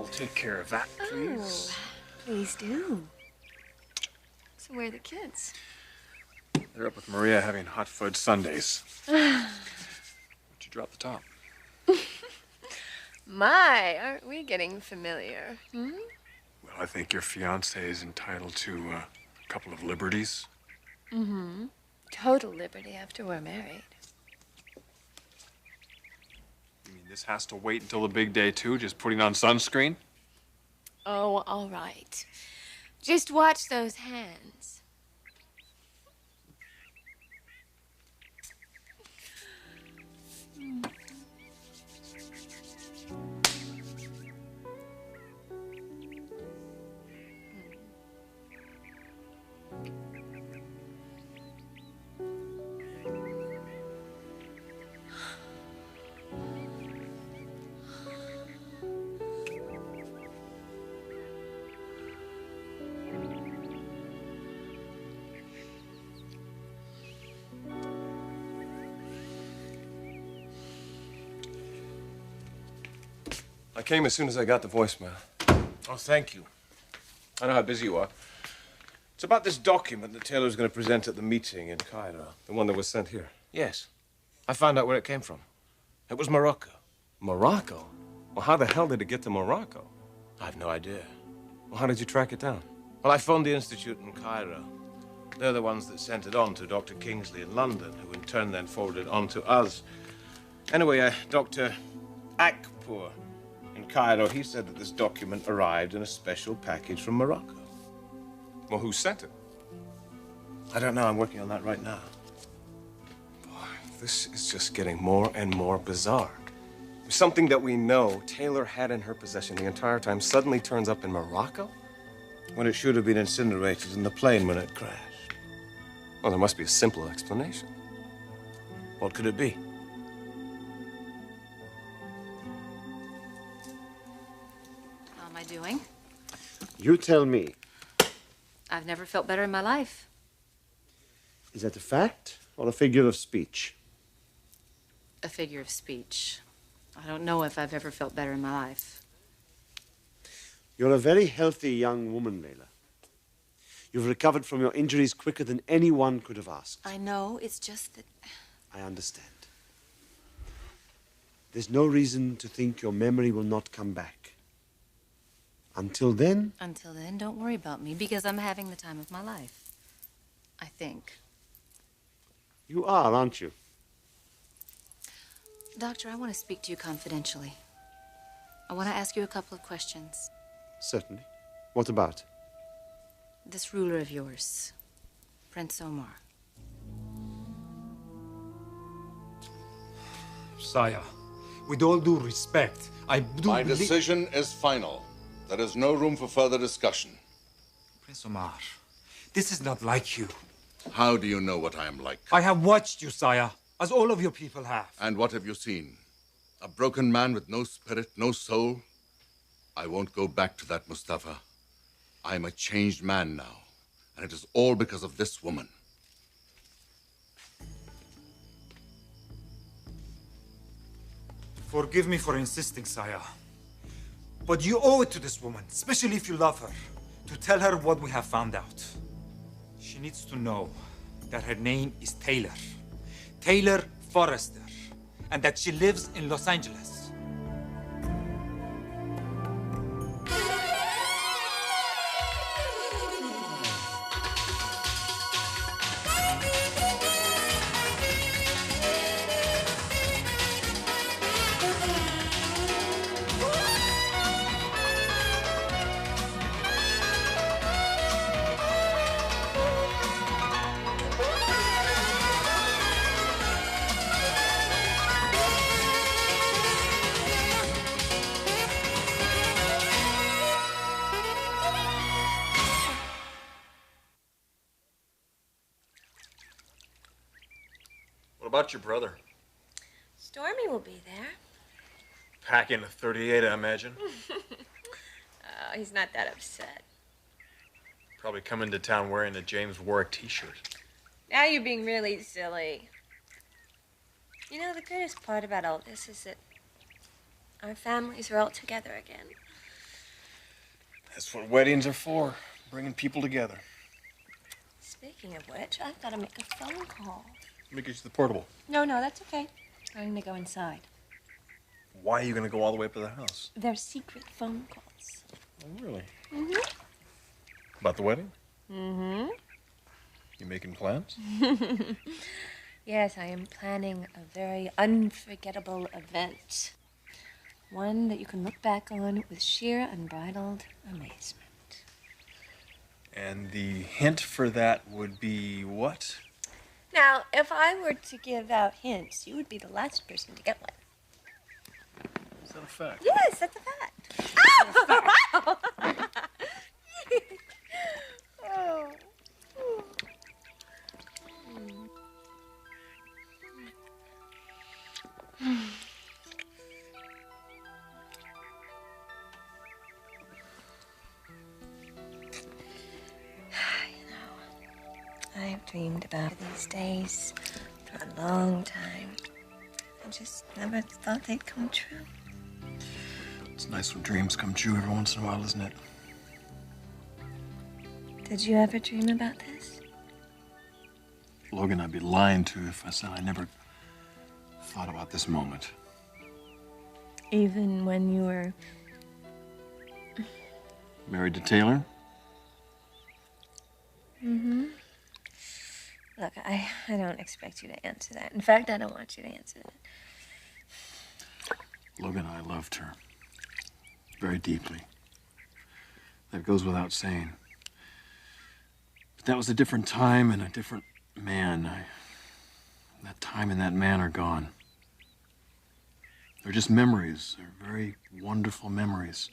I'll take care of that, please. Oh, please do. So where are the kids? They're up with Maria having hot fudge sundaes. Why'd you drop the top? My, aren't we getting familiar? Hmm? Well, I think your fiancé is entitled to a couple of liberties. Mm-hmm. Total liberty after we're married. You mean this has to wait until the big day, too? Just putting on sunscreen? Oh, all right. Just watch those hands. I came as soon as I got the voicemail. Oh, thank you. I know how busy you are. It's about this document that Taylor's going to present at the meeting in Cairo. The one that was sent here. Yes. I found out where it came from. It was Morocco. Morocco? Well, how the hell did it get to Morocco? I have no idea. Well, how did you track it down? Well, I phoned the institute in Cairo. They're the ones that sent it on to Dr. Kingsley in London, who in turn then forwarded it on to us. Anyway, Dr. Akpour in Cairo, he said that this document arrived in a special package from Morocco. Well, who sent it? I don't know. I'm working on that right now. Boy, this is just getting more and more bizarre. Something that we know Taylor had in her possession the entire time suddenly turns up in Morocco? When it should have been incinerated in the plane when it crashed. Well, there must be a simple explanation. What could it be? How am I doing? You tell me. I've never felt better in my life. Is that a fact or a figure of speech? A figure of speech. I don't know if I've ever felt better in my life. You're a very healthy young woman, Layla. You've recovered from your injuries quicker than anyone could have asked. I know, it's just that... I understand. There's no reason to think your memory will not come back. Until then... Until then, don't worry about me, because I'm having the time of my life. I think. You are, aren't you? Doctor, I want to speak to you confidentially. I want to ask you a couple of questions. Certainly. What about? This ruler of yours, Prince Omar. Sire, with all due respect, I do My believe... decision is final. There is no room for further discussion. Prince Omar, this is not like you. How do you know what I am like? I have watched you, sire, as all of your people have. And what have you seen? A broken man with no spirit, no soul? I won't go back to that, Mustafa. I am a changed man now, and it is all because of this woman. Forgive me for insisting, sire. But you owe it to this woman, especially if you love her, to tell her what we have found out. She needs to know that her name is Taylor. Taylor Forrester. And that she lives in Los Angeles. What about your brother? Stormy will be there. Packing a 38, I imagine. Oh, he's not that upset. Probably coming to town wearing a James Warwick t-shirt. Now you're being really silly. You know, the greatest part about all this is that our families are all together again. That's what weddings are for, bringing people together. Speaking of which, I've got to make a phone call. Let me get you the portable. No, that's okay. I'm going to go inside. Why are you going to go all the way up to the house? They're secret phone calls. Oh, really? Mm-hmm. About the wedding? Mm-hmm. You making plans? Yes, I am planning a very unforgettable event. One that you can look back on with sheer unbridled amazement. And the hint for that would be what? Now, if I were to give out hints, you would be the last person to get one. Is that a fact? Yes, that's a fact. Ow! Oh. I've dreamed about these days for a long time. I just never thought they'd come true. It's nice when dreams come true every once in a while, isn't it? Did you ever dream about this? Logan, I'd be lying to you if I said I never thought about this moment. Even when you were... Married to Taylor? Mm-hmm. Look, I don't expect you to answer that. In fact, I don't want you to answer that. Logan, I loved her. Very deeply. That goes without saying. But that was a different time and a different man. That time and that man are gone. They're just memories. They're very wonderful memories.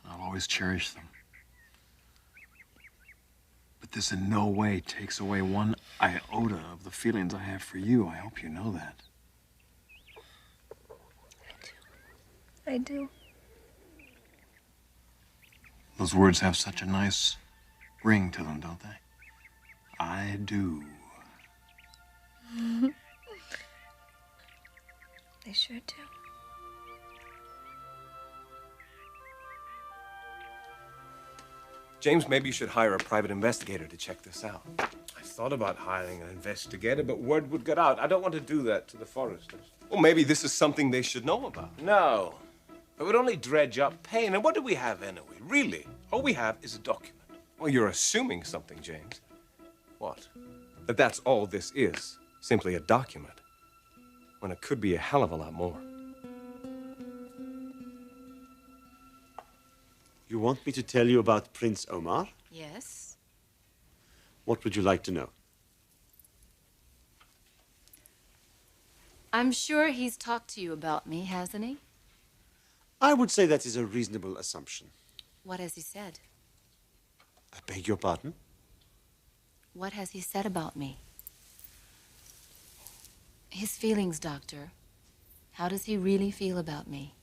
And I'll always cherish them. But this in no way takes away one iota of the feelings I have for you. I hope you know that. I do. Those words have such a nice ring to them, don't they? I do. They sure do. James, maybe you should hire a private investigator to check this out. I thought about hiring an investigator, but word would get out. I don't want to do that to the foresters. Well, maybe this is something they should know about. No. It would only dredge up pain. And what do we have anyway? Really? All we have is a document. Well, you're assuming something, James. What? That that's all this is. Simply a document. When it could be a hell of a lot more. You want me to tell you about Prince Omar? Yes. What would you like to know? I'm sure he's talked to you about me, hasn't he? I would say that is a reasonable assumption. What has he said? I beg your pardon? What has he said about me? His feelings, Doctor. How does he really feel about me?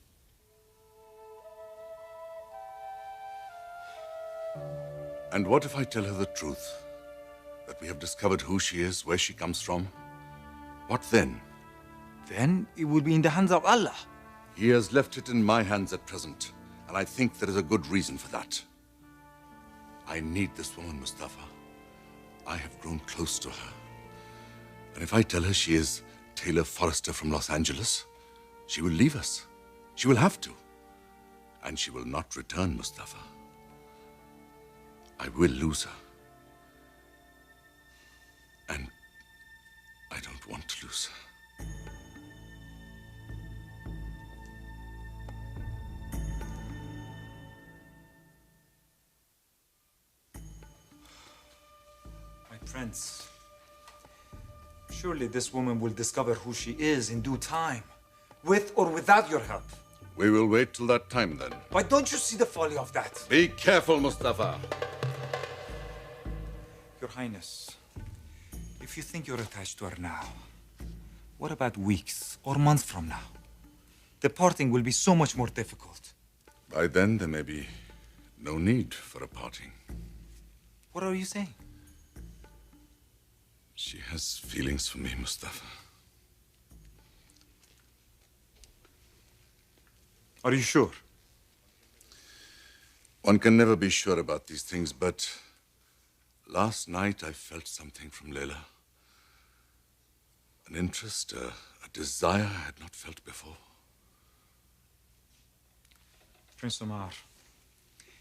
And what if I tell her the truth? That we have discovered who she is, where she comes from? What then? Then it will be in the hands of Allah. He has left it in my hands at present, and I think there is a good reason for that. I need this woman, Mustafa. I have grown close to her. And if I tell her she is Taylor Forrester from Los Angeles, she will leave us. She will have to. And she will not return, Mustafa. I will lose her. And I don't want to lose her. My prince, surely this woman will discover who she is in due time, with or without your help. We will wait till that time, then. Why don't you see the folly of that? Be careful, Mustafa. Your Highness, if you think you're attached to her now, what about weeks or months from now? The parting will be so much more difficult. By then, there may be no need for a parting. What are you saying? She has feelings for me, Mustafa. Are you sure? One can never be sure about these things, but last night I felt something from Leila. An interest, a desire I had not felt before. Prince Omar,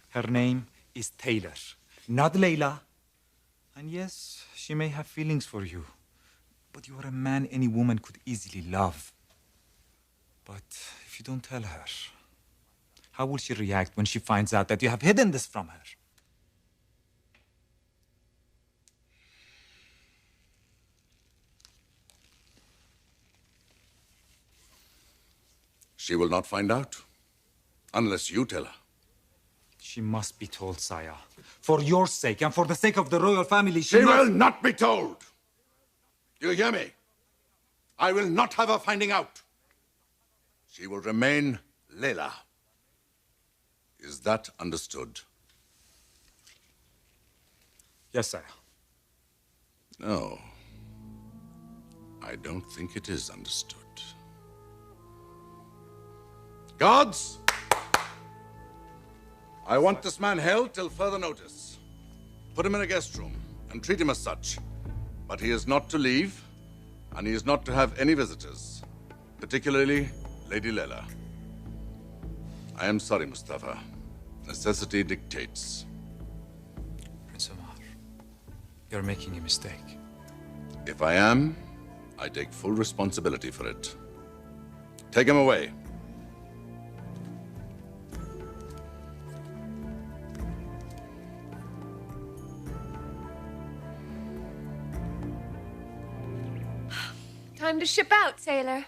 her name is Taylor, not Leila. And yes, she may have feelings for you, but you are a man any woman could easily love. But if you don't tell her, how will she react when she finds out that you have hidden this from her? She will not find out, unless you tell her. She must be told, Sire. For your sake and for the sake of the royal family, She will not be told! You hear me? I will not have her finding out. She will remain Leila. Is that understood? Yes, sire. No. I don't think it is understood. Guards! I want this man held till further notice. Put him in a guest room and treat him as such. But he is not to leave, and he is not to have any visitors, particularly Lady Leila. I am sorry, Mustafa. Necessity dictates. Prince Omar, you're making a mistake. If I am, I take full responsibility for it. Take him away. Time to ship out, sailor.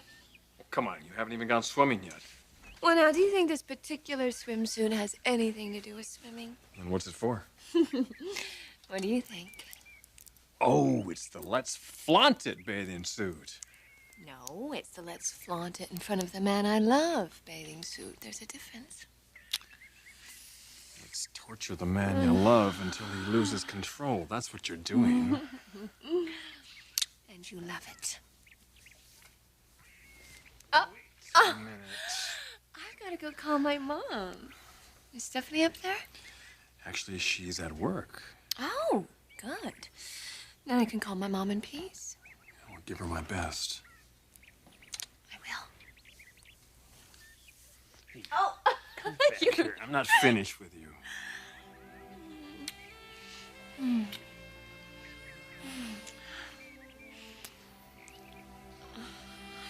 Come on, you haven't even gone swimming yet. Well, now, do you think this particular swimsuit has anything to do with swimming? And what's it for? What do you think? Oh, it's the Let's Flaunt It bathing suit. No, it's the let's flaunt it in front of the man I love bathing suit. There's a difference. Let's torture the man you love until he loses control. That's what you're doing. And you love it. A minute. I've got to go call my mom. Is Stephanie up there? Actually, she's at work. Oh, good. Then I can call my mom in peace. I'll give her my best. I will. Oh, Come back here. I'm not finished with you. I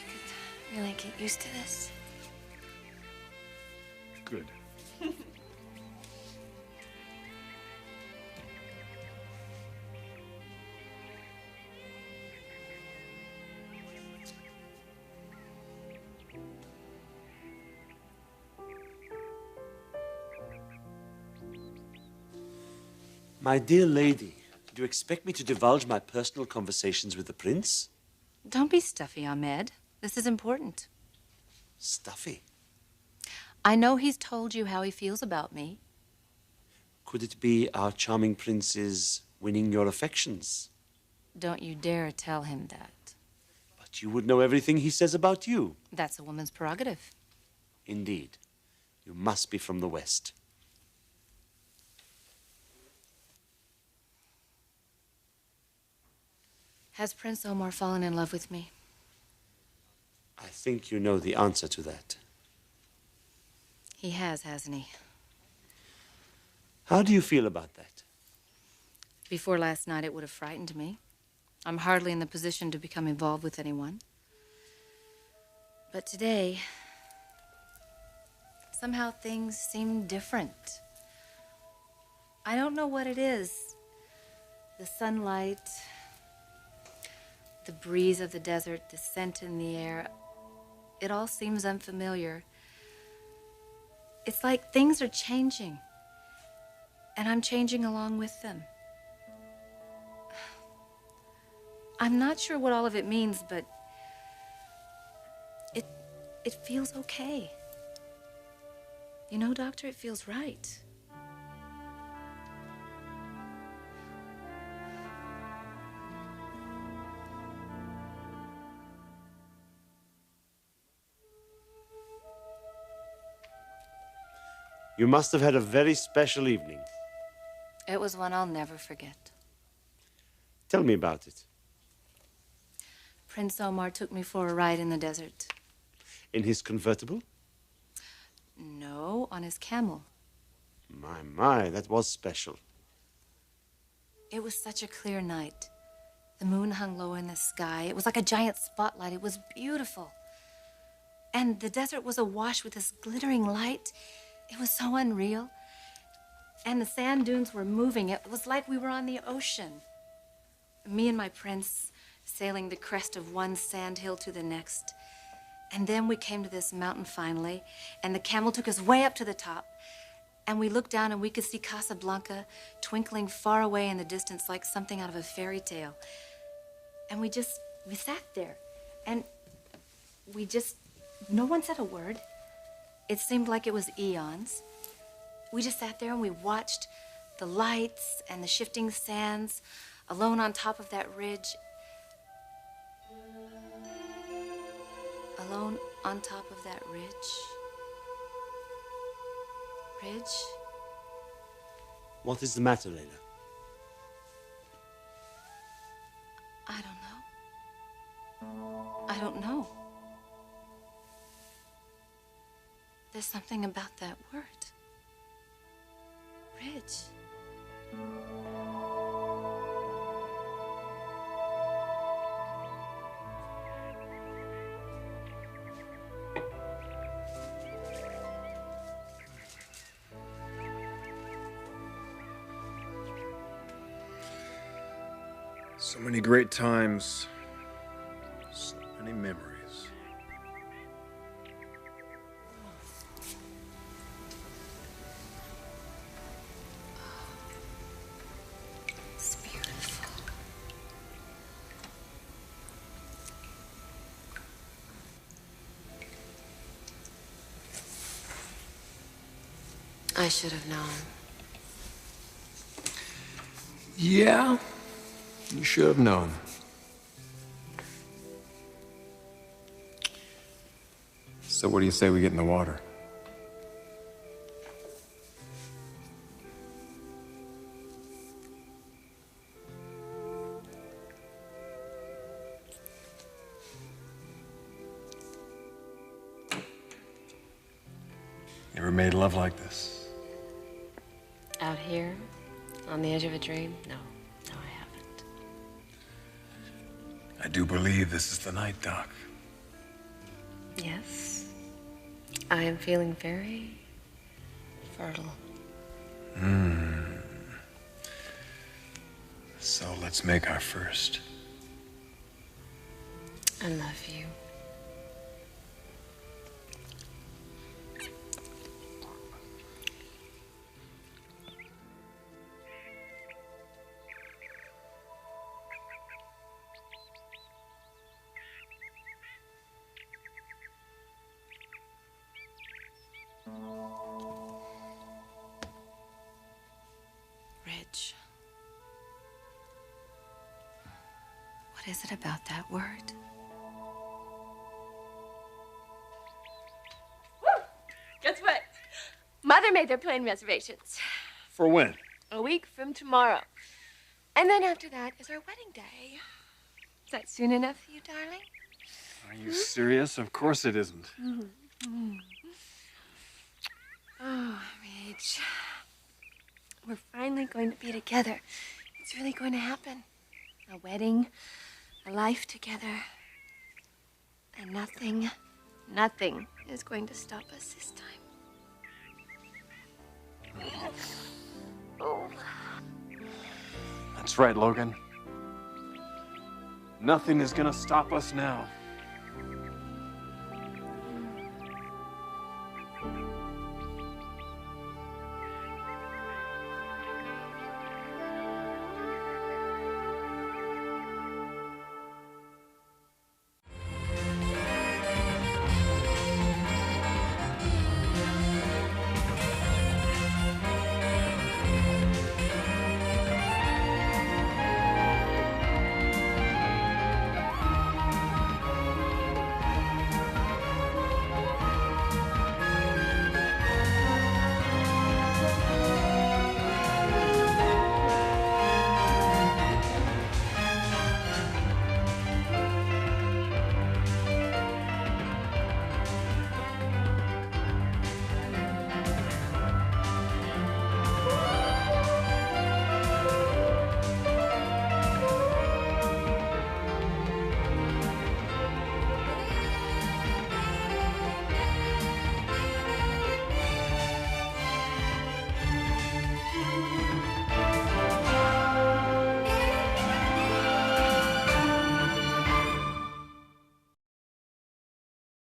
could really get used to this. Good. My dear lady, do you expect me to divulge my personal conversations with the prince? Don't be stuffy, Ahmed. This is important. Stuffy? I know he's told you how he feels about me. Could it be our charming prince is winning your affections? Don't you dare tell him that. But you would know everything he says about you. That's a woman's prerogative. Indeed. You must be from the West. Has Prince Omar fallen in love with me? I think you know the answer to that. He has, hasn't he? How do you feel about that? Before last night, it would have frightened me. I'm hardly in the position to become involved with anyone. But today, somehow things seem different. I don't know what it is. The sunlight, the breeze of the desert, the scent in the air, it all seems unfamiliar. It's like things are changing, and I'm changing along with them. I'm not sure what all of it means, but it feels okay. You know, Doctor, it feels right. You must have had a very special evening. It was one I'll never forget. Tell me about it. Prince Omar took me for a ride in the desert. In his convertible? No, on his camel. My, that was special. It was such a clear night. The moon hung low in the sky. It was like a giant spotlight. It was beautiful. And the desert was awash with this glittering light. It was so unreal. And the sand dunes were moving. It was like we were on the ocean. Me and my prince sailing the crest of one sand hill to the next. And then we came to this mountain finally, and the camel took us way up to the top. And we looked down and we could see Casablanca twinkling far away in the distance like something out of a fairy tale. And we sat there. And no one said a word. It seemed like it was eons. We just sat there and we watched the lights and the shifting sands alone on top of that ridge. Alone on top of that ridge. What is the matter, Layla? I don't know. There's something about that word. Ridge. So many great times, so many memories. It's beautiful. I should have known. Yeah, you should have known. So what do you say we get in the water? You ever made love like this? Out here, on the edge of a dream? No, I haven't. I do believe this is the night, Doc. Yes, I am feeling very fertile. So let's make our first. I love you. Ridge. What is it about that word? Guess what? Mother made their plane reservations. For when? A week from tomorrow. And then after that is our wedding day. Is that soon enough for you, darling? Are you serious? Of course it isn't. Oh, Midge. We're finally going to be together. It's really going to happen. A wedding, a life together. And nothing is going to stop us this time. Oh. That's right, Logan. Nothing is gonna stop us now.